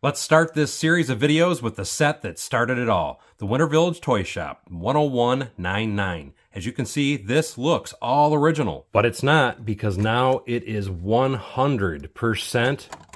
Let's start this series of videos with the set that started it all, the Winter Village Toy Shop 10199. As you can see, this looks all original, but it's not, because now it is 100%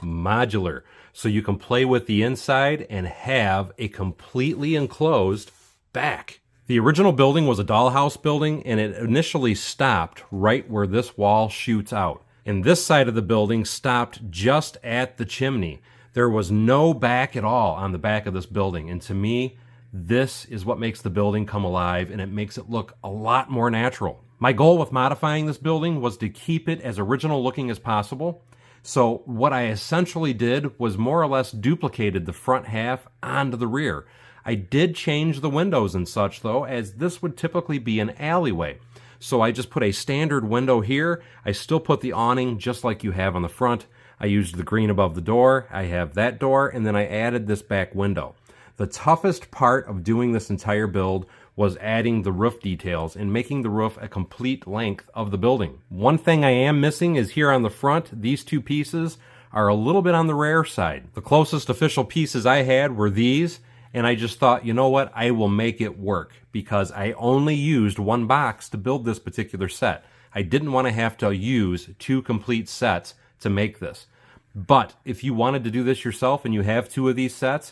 modular. So you can play with the inside and have a completely enclosed back. The original building was a dollhouse building, and it initially stopped right where this wall shoots out. And this side of the building stopped just at the chimney. There was no back at all on the back of this building, and to me, this is what makes the building come alive, and it makes it look a lot more natural. My goal with modifying this building was to keep it as original looking as possible. So what I essentially did was more or less duplicated the front half onto the rear. I did change the windows and such though, as this would typically be an alleyway. So I just put a standard window here. I still put the awning just like you have on the front. I used the green above the door. I have that door, and then I added this back window. The toughest part of doing this entire build was adding the roof details and making the roof a complete length of the building. One thing I am missing is here on the front, these two pieces are a little bit on the rare side. The closest official pieces I had were these, and I just thought, you know what, I will make it work, because I only used one box to build this particular set. I didn't want to have to use two complete sets to make this. But if you wanted to do this yourself and you have two of these sets,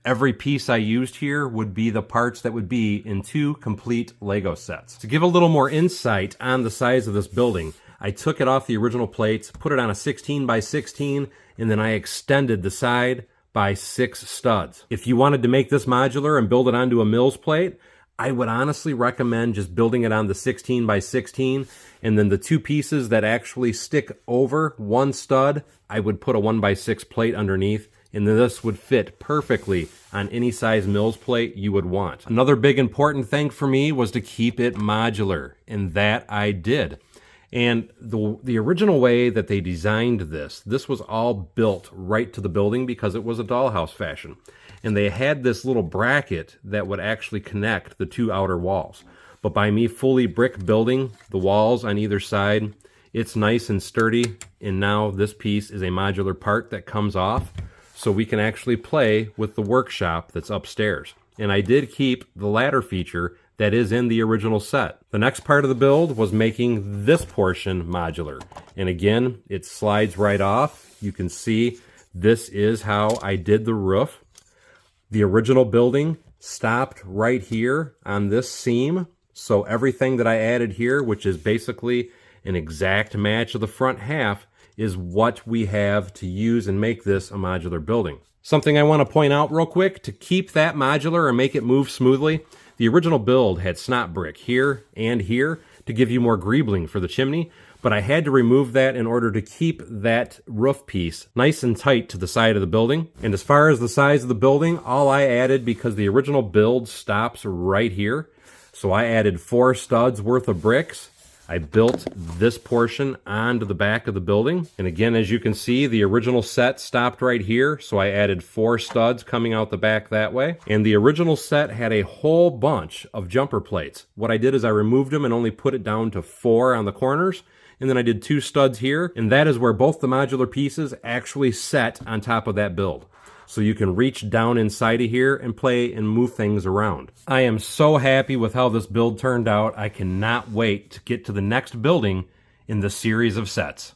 every piece I used here would be the parts that would be in two complete Lego sets. To give a little more insight on the size of this building, I took it off the original plates, put it on a 16 by 16, and then I extended the side by 6 studs. If you wanted to make this modular and build it onto a Mills plate, I would honestly recommend just building it on the 16 by 16, and then the two pieces that actually stick over one stud, I would put a 1 by 6 plate underneath, and this would fit perfectly on any size Mills plate you would want. Another big important thing for me was to keep it modular, and that I did. And the original way that they designed this was all built right to the building because it was a dollhouse fashion. And they had this little bracket that would actually connect the two outer walls. But by me fully brick building the walls on either side, it's nice and sturdy, and now this piece is a modular part that comes off, so we can actually play with the workshop that's upstairs. And I did keep the ladder feature that is in the original set. The next part of the build was making this portion modular. And again, it slides right off. You can see this is how I did the roof. The original building stopped right here on this seam. So everything that I added here, which is basically an exact match of the front half, is what we have to use and make this a modular building. Something I want to point out real quick, to keep that modular and make it move smoothly, the original build had snot brick here and here to give you more greebling for the chimney, but I had to remove that in order to keep that roof piece nice and tight to the side of the building. And as far as the size of the building, all I added, because the original build stops right here, so I added 4 studs worth of bricks. I built this portion onto the back of the building. And again, as you can see, the original set stopped right here, so I added 4 studs coming out the back that way. And the original set had a whole bunch of jumper plates. What I did is I removed them and only put it down to 4 on the corners. And then I did 2 studs here, and that is where both the modular pieces actually set on top of that build. So you can reach down inside of here and play and move things around. I am so happy with how this build turned out. I cannot wait to get to the next building in the series of sets.